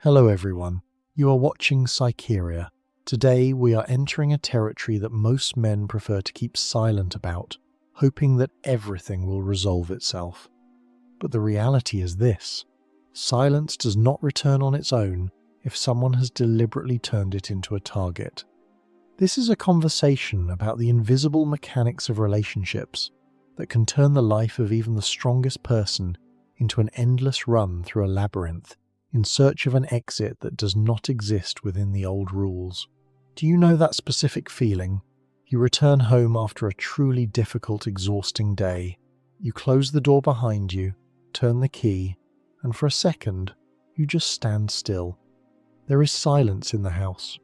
Hello everyone, you are watching Psycheria. Today we are entering a territory that most men prefer to keep silent about, hoping that everything will resolve itself. But the reality is this: silence does not return on its own if someone has deliberately turned it into a target. This is a conversation about the invisible mechanics of relationships that can turn the life of even the strongest person into an endless run through a labyrinth in search of an exit that does not exist within the old rules. Do you know that specific feeling? You return home after a truly difficult, exhausting day. You close the door behind you, turn the key, and for a second, you just stand still. There is silence in the house.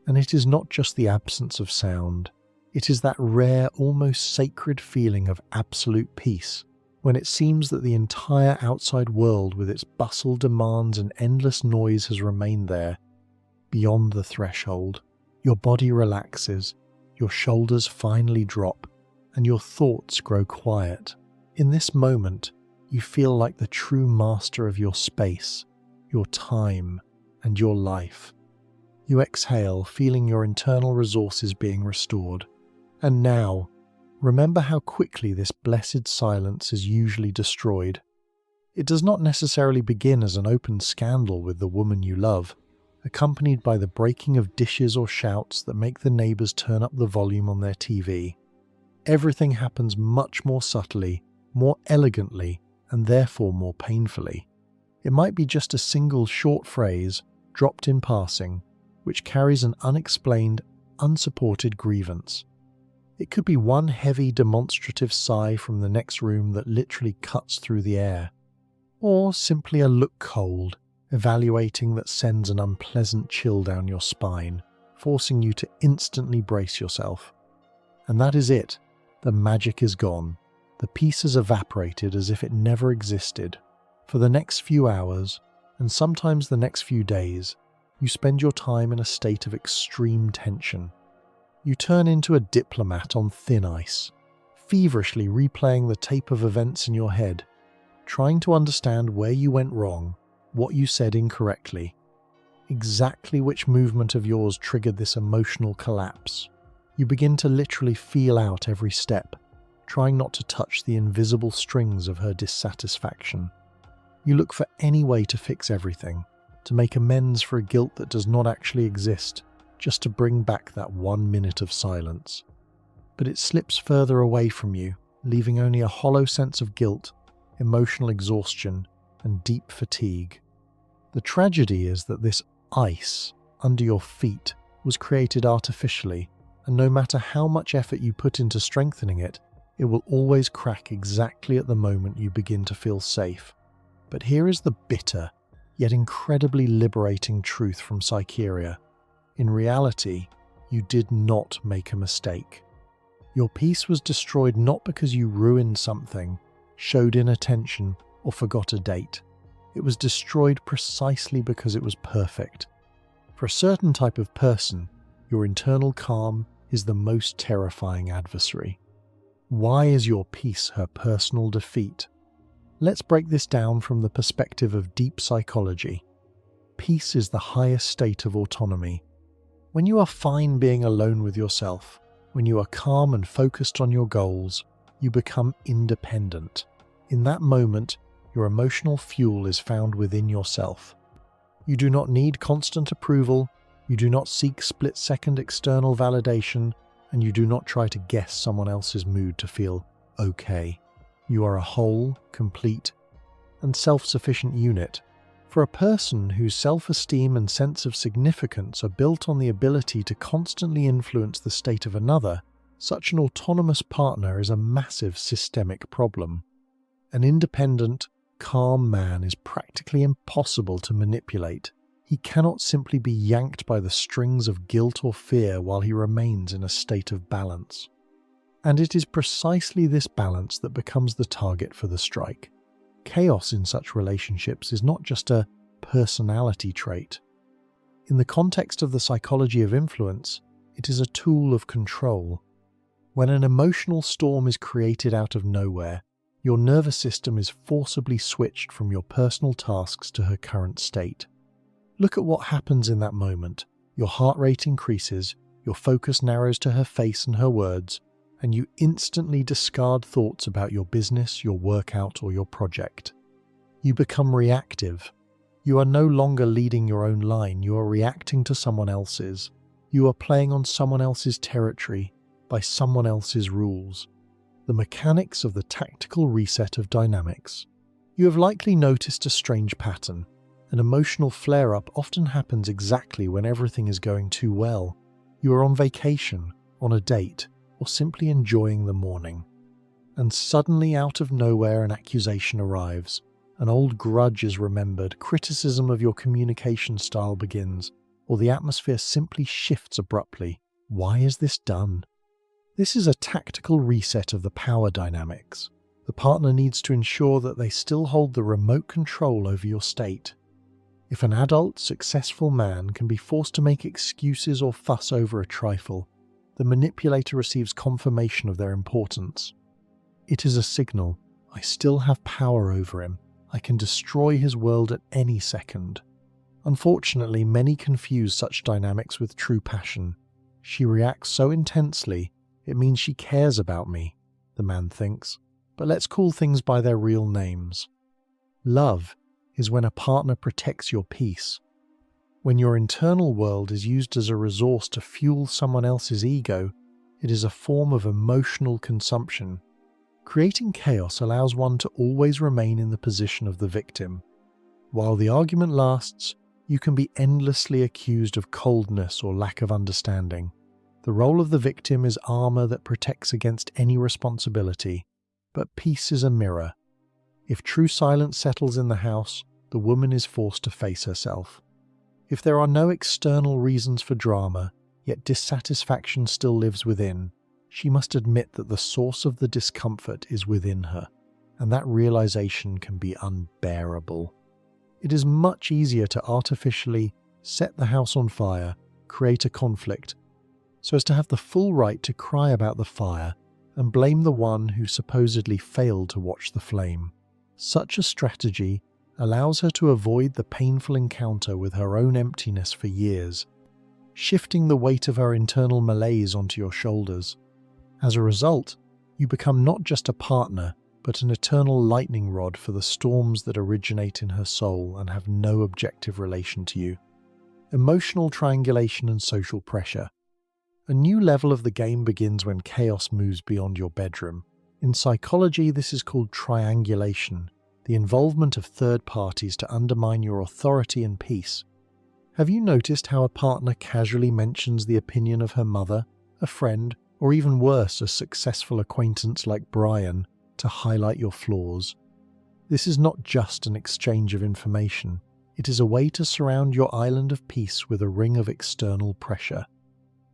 And it is not just the absence of sound. It is that rare, almost sacred feeling of absolute peace, when it seems that the entire outside world with its bustle, demands and endless noise has remained there. Beyond the threshold, your body relaxes, your shoulders finally drop, and your thoughts grow quiet. In this moment, you feel like the true master of your space, your time, and your life. You exhale, feeling your internal resources being restored. And now, remember how quickly this blessed silence is usually destroyed. It does not necessarily begin as an open scandal with the woman you love, accompanied by the breaking of dishes or shouts that make the neighbours turn up the volume on their TV. Everything happens much more subtly, more elegantly, and therefore more painfully. It might be just a single short phrase, dropped in passing, which carries an unexplained, unsupported grievance. It could be one heavy, demonstrative sigh from the next room that literally cuts through the air, or simply a look cold, evaluating that sends an unpleasant chill down your spine, forcing you to instantly brace yourself. And that is it. The magic is gone. The peace has evaporated as if it never existed. For the next few hours, and sometimes the next few days, you spend your time in a state of extreme tension. You turn into a diplomat on thin ice, feverishly replaying the tape of events in your head, trying to understand where you went wrong, what you said incorrectly, exactly which movement of yours triggered this emotional collapse. You begin to literally feel out every step, trying not to touch the invisible strings of her dissatisfaction. You look for any way to fix everything, to make amends for a guilt that does not actually exist, just to bring back that 1 minute of silence. But it slips further away from you, leaving only a hollow sense of guilt, emotional exhaustion, and deep fatigue. The tragedy is that this ice under your feet was created artificially, and no matter how much effort you put into strengthening it, it will always crack exactly at the moment you begin to feel safe. But here is the bitter, yet incredibly liberating truth from Psycheria. In reality, you did not make a mistake. Your peace was destroyed not because you ruined something, showed inattention, or forgot a date. It was destroyed precisely because it was perfect. For a certain type of person, your internal calm is the most terrifying adversary. Why is your peace her personal defeat? Let's break this down from the perspective of deep psychology. Peace is the highest state of autonomy. When you are fine being alone with yourself, when you are calm and focused on your goals, you become independent. In that moment, your emotional fuel is found within yourself. You do not need constant approval, you do not seek split-second external validation, and you do not try to guess someone else's mood to feel okay. You are a whole, complete, and self-sufficient unit. For a person whose self-esteem and sense of significance are built on the ability to constantly influence the state of another, such an autonomous partner is a massive systemic problem. An independent, calm man is practically impossible to manipulate. He cannot simply be yanked by the strings of guilt or fear while he remains in a state of balance. And it is precisely this balance that becomes the target for the strike. Chaos in such relationships is not just a personality trait. In the context of the psychology of influence, it is a tool of control. When an emotional storm is created out of nowhere, your nervous system is forcibly switched from your personal tasks to her current state. Look at what happens in that moment. Your heart rate increases, your focus narrows to her face and her words, and you instantly discard thoughts about your business, your workout, or your project. You become reactive. You are no longer leading your own line, you are reacting to someone else's. You are playing on someone else's territory, by someone else's rules. The mechanics of the tactical reset of dynamics. You have likely noticed a strange pattern. An emotional flare-up often happens exactly when everything is going too well. You are on vacation, on a date, or simply enjoying the morning. And suddenly out of nowhere an accusation arrives. An old grudge is remembered, criticism of your communication style begins, or the atmosphere simply shifts abruptly. Why is this done? This is a tactical reset of the power dynamics. The partner needs to ensure that they still hold the remote control over your state. If an adult, successful man can be forced to make excuses or fuss over a trifle, the manipulator receives confirmation of their importance. It is a signal, I still have power over him. I can destroy his world at any second. Unfortunately, many confuse such dynamics with true passion. She reacts so intensely, it means she cares about me, the man thinks. But let's call things by their real names. Love is when a partner protects your peace. When your internal world is used as a resource to fuel someone else's ego, it is a form of emotional consumption. Creating chaos allows one to always remain in the position of the victim. While the argument lasts, you can be endlessly accused of coldness or lack of understanding. The role of the victim is armor that protects against any responsibility, but peace is a mirror. If true silence settles in the house, the woman is forced to face herself. If there are no external reasons for drama, yet dissatisfaction still lives within, she must admit that the source of the discomfort is within her, and that realization can be unbearable. It is much easier to artificially set the house on fire, create a conflict, so as to have the full right to cry about the fire and blame the one who supposedly failed to watch the flame. Such a strategy allows her to avoid the painful encounter with her own emptiness for years, shifting the weight of her internal malaise onto your shoulders. As a result, you become not just a partner, but an eternal lightning rod for the storms that originate in her soul and have no objective relation to you. Emotional triangulation and social pressure. A new level of the game begins when chaos moves beyond your bedroom. In psychology, this is called triangulation, the involvement of third parties to undermine your authority and peace. Have you noticed how a partner casually mentions the opinion of her mother, a friend, or even worse, a successful acquaintance like Brian, to highlight your flaws? This is not just an exchange of information. It is a way to surround your island of peace with a ring of external pressure.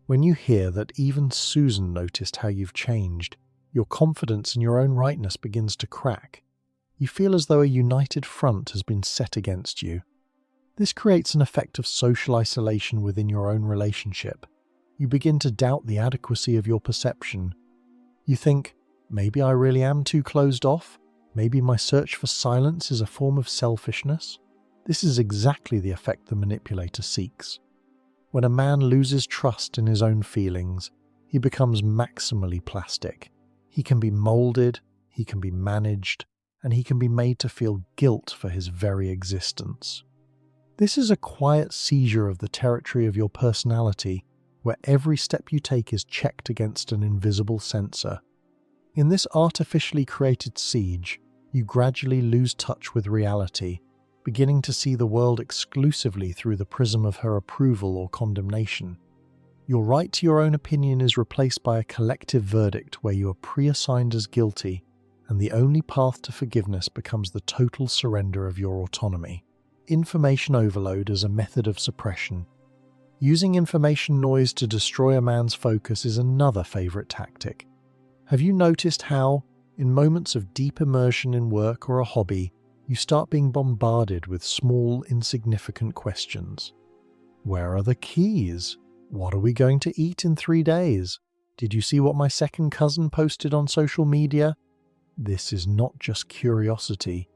When you hear that even Susan noticed how you've changed, your confidence in your own rightness begins to crack. You feel as though a united front has been set against you. This creates an effect of social isolation within your own relationship. You begin to doubt the adequacy of your perception. You think, maybe I really am too closed off? Maybe my search for silence is a form of selfishness? This is exactly the effect the manipulator seeks. When a man loses trust in his own feelings, he becomes maximally plastic. He can be molded, he can be managed, and he can be made to feel guilt for his very existence. This is a quiet seizure of the territory of your personality, where every step you take is checked against an invisible sensor. In this artificially created siege, you gradually lose touch with reality, beginning to see the world exclusively through the prism of her approval or condemnation. Your right to your own opinion is replaced by a collective verdict where you are pre-assigned as guilty, and the only path to forgiveness becomes the total surrender of your autonomy. Information overload as a method of suppression. Using information noise to destroy a man's focus is another favorite tactic. Have you noticed how, in moments of deep immersion in work or a hobby, you start being bombarded with small, insignificant questions? Where are the keys? What are we going to eat in 3 days? Did you see what my second cousin posted on social media? This is not just curiosity.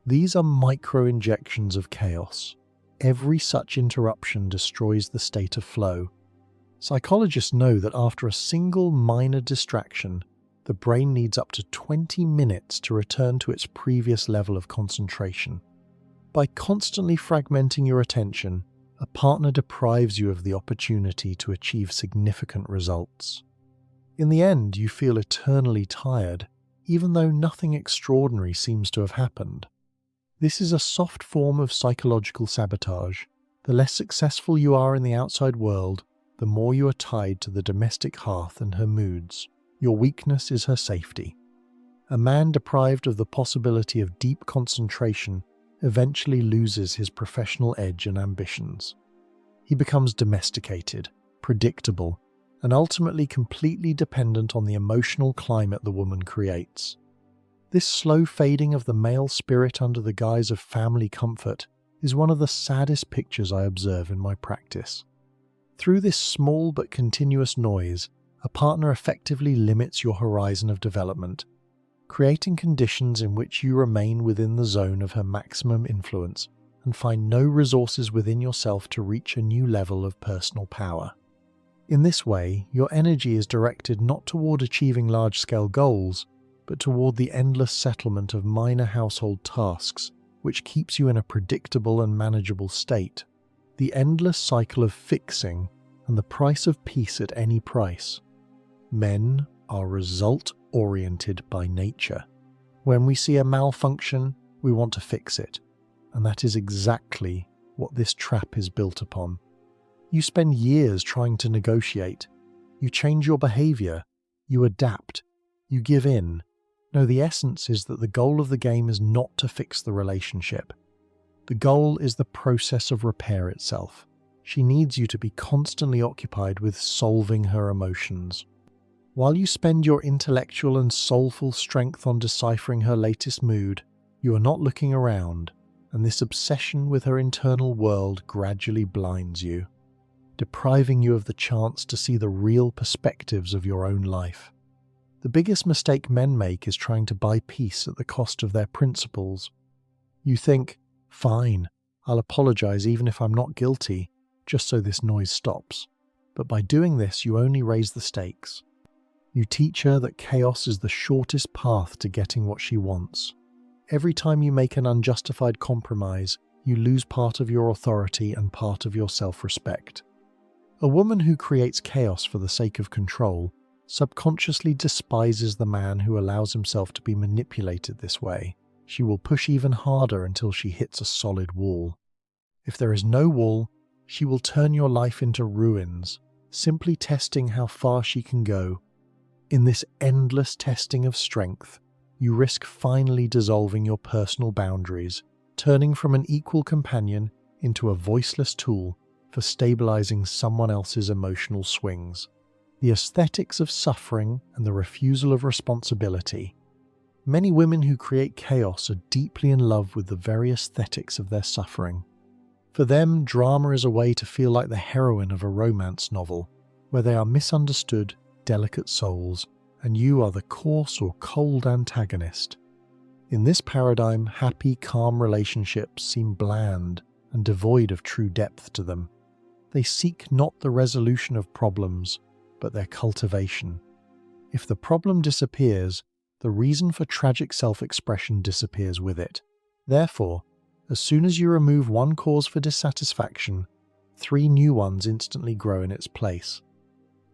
These are micro-injections of chaos. Every such interruption destroys the state of flow. Psychologists know that after a single minor distraction, the brain needs up to 20 minutes to return to its previous level of concentration. By constantly fragmenting your attention, a partner deprives you of the opportunity to achieve significant results. In the end, you feel eternally tired, even though nothing extraordinary seems to have happened. This is a soft form of psychological sabotage. The less successful you are in the outside world, the more you are tied to the domestic hearth and her moods. Your weakness is her safety. A man deprived of the possibility of deep concentration eventually loses his professional edge and ambitions. He becomes domesticated, predictable, and ultimately completely dependent on the emotional climate the woman creates. This slow fading of the male spirit under the guise of family comfort is one of the saddest pictures I observe in my practice. Through this small but continuous noise, a partner effectively limits your horizon of development, creating conditions in which you remain within the zone of her maximum influence and find no resources within yourself to reach a new level of personal power. In this way, your energy is directed not toward achieving large-scale goals, but toward the endless settlement of minor household tasks, which keeps you in a predictable and manageable state. The endless cycle of fixing and the price of peace at any price. Men are result-oriented by nature. When we see a malfunction, we want to fix it, and that is exactly what this trap is built upon. You spend years trying to negotiate. You change your behavior. You adapt. You give in. No, the essence is that the goal of the game is not to fix the relationship. The goal is the process of repair itself. She needs you to be constantly occupied with solving her emotions. While you spend your intellectual and soulful strength on deciphering her latest mood, you are not looking around, and this obsession with her internal world gradually blinds you, depriving you of the chance to see the real perspectives of your own life. The biggest mistake men make is trying to buy peace at the cost of their principles. You think, fine, I'll apologize even if I'm not guilty, just so this noise stops. But by doing this, you only raise the stakes. You teach her that chaos is the shortest path to getting what she wants. Every time you make an unjustified compromise, you lose part of your authority and part of your self-respect. A woman who creates chaos for the sake of control subconsciously despises the man who allows himself to be manipulated this way. She will push even harder until she hits a solid wall. If there is no wall, she will turn your life into ruins, simply testing how far she can go. In this endless testing of strength, you risk finally dissolving your personal boundaries, turning from an equal companion into a voiceless tool for stabilizing someone else's emotional swings. The aesthetics of suffering and the refusal of responsibility. Many women who create chaos are deeply in love with the very aesthetics of their suffering. For them, drama is a way to feel like the heroine of a romance novel, where they are misunderstood, delicate souls, and you are the coarse or cold antagonist. In this paradigm, happy, calm relationships seem bland and devoid of true depth to them. They seek not the resolution of problems, but their cultivation. If the problem disappears, the reason for tragic self-expression disappears with it. Therefore, as soon as you remove one cause for dissatisfaction, 3 new ones instantly grow in its place.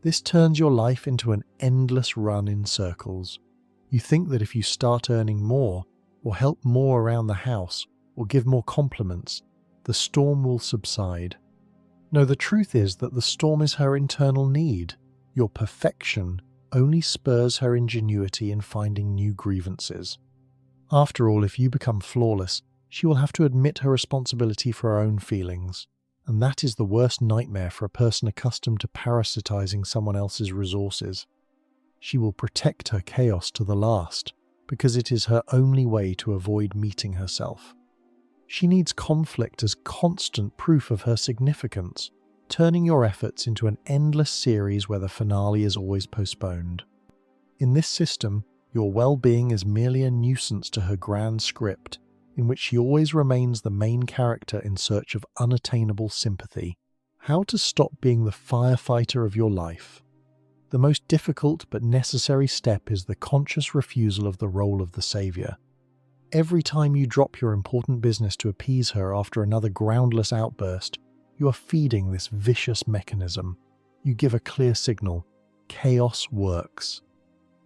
This turns your life into an endless run in circles. You think that if you start earning more, or help more around the house, or give more compliments, the storm will subside. No, the truth is that the storm is her internal need. Your perfection only spurs her ingenuity in finding new grievances. After all, if you become flawless, she will have to admit her responsibility for her own feelings, and that is the worst nightmare for a person accustomed to parasitizing someone else's resources. She will protect her chaos to the last, because it is her only way to avoid meeting herself. She needs conflict as constant proof of her significance, turning your efforts into an endless series where the finale is always postponed. In this system, your well-being is merely a nuisance to her grand script, in which she always remains the main character in search of unattainable sympathy. How to stop being the firefighter of your life. The most difficult but necessary step is the conscious refusal of the role of the savior. Every time you drop your important business to appease her after another groundless outburst, you are feeding this vicious mechanism. You give a clear signal: chaos works.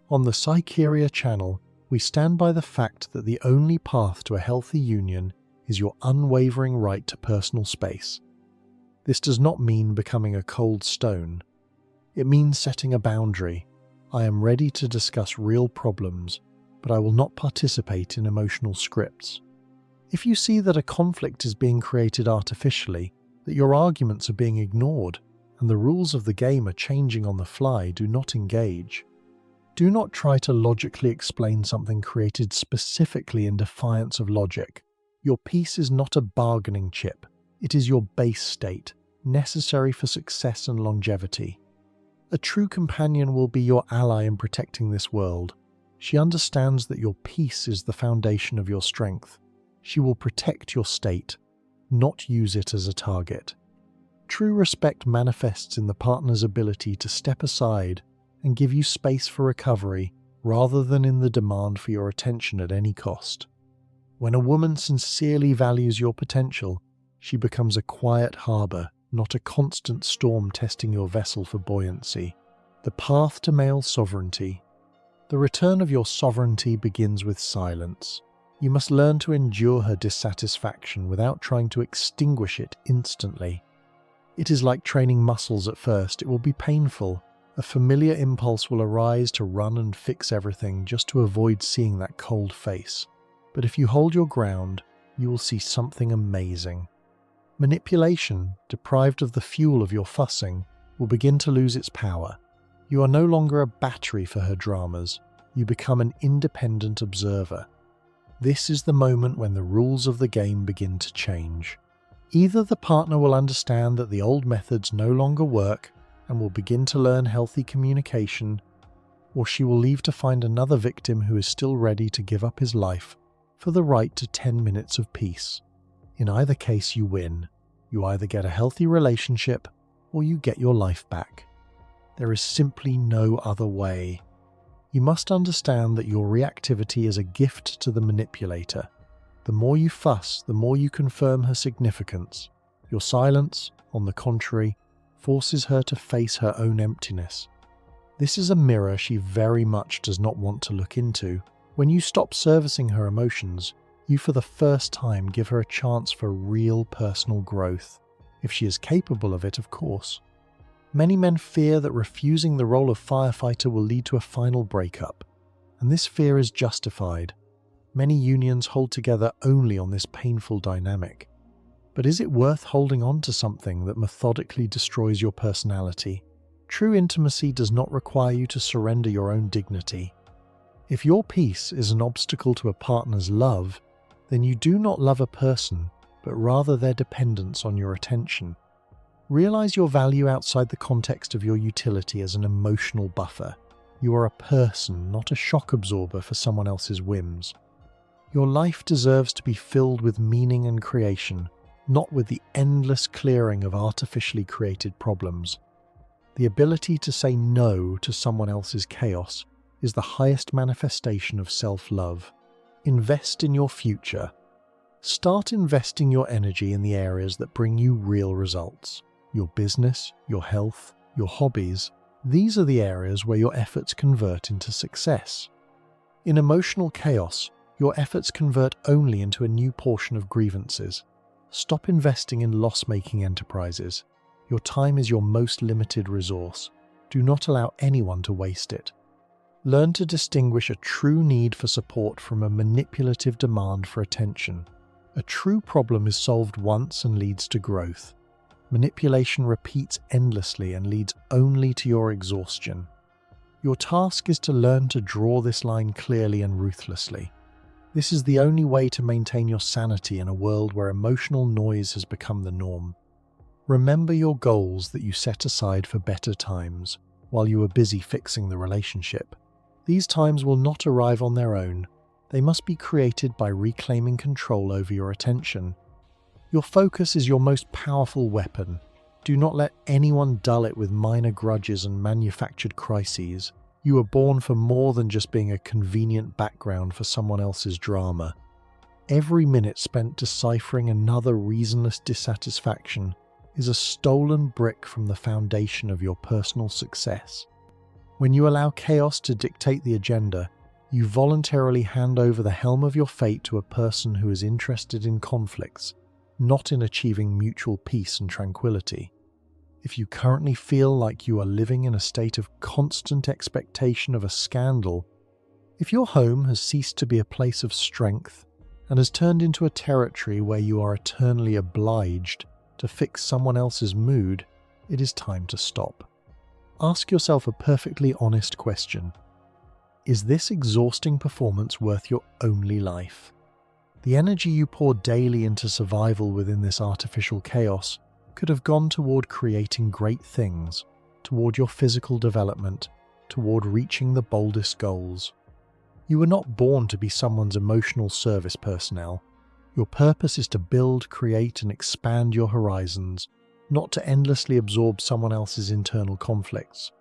On the Psycheria channel, we stand by the fact that the only path to a healthy union is your unwavering right to personal space. This does not mean becoming a cold stone. It means setting a boundary. I am ready to discuss real problems, but I will not participate in emotional scripts. If you see that a conflict is being created artificially, that your arguments are being ignored, and the rules of the game are changing on the fly, do not engage. Do not try to logically explain something created specifically in defiance of logic. Your peace is not a bargaining chip. It is your base state, necessary for success and longevity. A true companion will be your ally in protecting this world. She understands that your peace is the foundation of your strength. She will protect your state, not use it as a target. True respect manifests in the partner's ability to step aside and give you space for recovery rather than in the demand for your attention at any cost. When a woman sincerely values your potential, she becomes a quiet harbour, not a constant storm testing your vessel for buoyancy. The path to male sovereignty. The return of your sovereignty begins with silence. You must learn to endure her dissatisfaction without trying to extinguish it instantly. It is like training muscles at first. It will be painful. A familiar impulse will arise to run and fix everything just to avoid seeing that cold face. But if you hold your ground, you will see something amazing. Manipulation, deprived of the fuel of your fussing, will begin to lose its power. You are no longer a battery for her dramas. You become an independent observer. This is the moment when the rules of the game begin to change. Either the partner will understand that the old methods no longer work and will begin to learn healthy communication, or she will leave to find another victim who is still ready to give up his life for the right to 10 minutes of peace. In either case, you win. You either get a healthy relationship or you get your life back. There is simply no other way. You must understand that your reactivity is a gift to the manipulator. The more you fuss, the more you confirm her significance. Your silence, on the contrary, forces her to face her own emptiness. This is a mirror she very much does not want to look into. When you stop servicing her emotions, you for the first time give her a chance for real personal growth. If she is capable of it, of course. Many men fear that refusing the role of firefighter will lead to a final breakup, and this fear is justified. Many unions hold together only on this painful dynamic. But is it worth holding on to something that methodically destroys your personality? True intimacy does not require you to surrender your own dignity. If your peace is an obstacle to a partner's love, then you do not love a person, but rather their dependence on your attention. Realize your value outside the context of your utility as an emotional buffer. You are a person, not a shock absorber for someone else's whims. Your life deserves to be filled with meaning and creation, not with the endless clearing of artificially created problems. The ability to say no to someone else's chaos is the highest manifestation of self-love. Invest in your future. Start investing your energy in the areas that bring you real results. Your business, your health, your hobbies. These are the areas where your efforts convert into success. In emotional chaos, your efforts convert only into a new portion of grievances. Stop investing in loss-making enterprises. Your time is your most limited resource. Do not allow anyone to waste it. Learn to distinguish a true need for support from a manipulative demand for attention. A true problem is solved once and leads to growth. Manipulation repeats endlessly and leads only to your exhaustion. Your task is to learn to draw this line clearly and ruthlessly. This is the only way to maintain your sanity in a world where emotional noise has become the norm. Remember your goals that you set aside for better times while you are busy fixing the relationship. These times will not arrive on their own. They must be created by reclaiming control over your attention. Your focus is your most powerful weapon. Do not let anyone dull it with minor grudges and manufactured crises. You were born for more than just being a convenient background for someone else's drama. Every minute spent deciphering another reasonless dissatisfaction is a stolen brick from the foundation of your personal success. When you allow chaos to dictate the agenda, you voluntarily hand over the helm of your fate to a person who is interested in conflicts, not in achieving mutual peace and tranquility. If you currently feel like you are living in a state of constant expectation of a scandal, if your home has ceased to be a place of strength and has turned into a territory where you are eternally obliged to fix someone else's mood, it is time to stop. Ask yourself a perfectly honest question. Is this exhausting performance worth your only life? The energy you pour daily into survival within this artificial chaos could have gone toward creating great things, toward your physical development, toward reaching the boldest goals. You were not born to be someone's emotional service personnel. Your purpose is to build, create, and expand your horizons, not to endlessly absorb someone else's internal conflicts.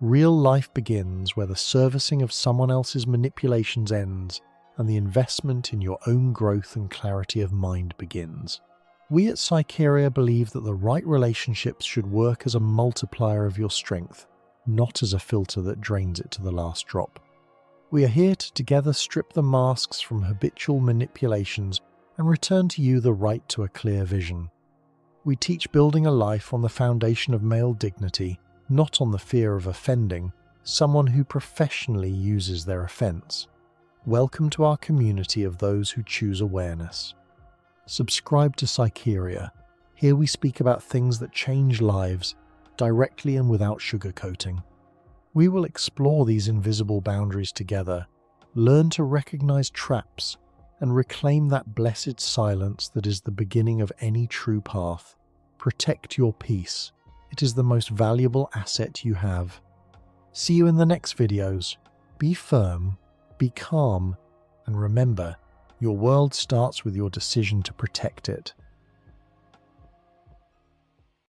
Real life begins where the servicing of someone else's manipulations ends and the investment in your own growth and clarity of mind begins. We at Psycheria believe that the right relationships should work as a multiplier of your strength, not as a filter that drains it to the last drop. We are here to together strip the masks from habitual manipulations and return to you the right to a clear vision. We teach building a life on the foundation of male dignity, not on the fear of offending someone who professionally uses their offense. Welcome to our community of those who choose awareness. Subscribe to Psycheria. Here we speak about things that change lives, directly and without sugarcoating. We will explore these invisible boundaries together, learn to recognize traps, and reclaim that blessed silence that is the beginning of any true path. Protect your peace. It is the most valuable asset you have. See you in the next videos. Be firm, be calm, and remember, your world starts with your decision to protect it.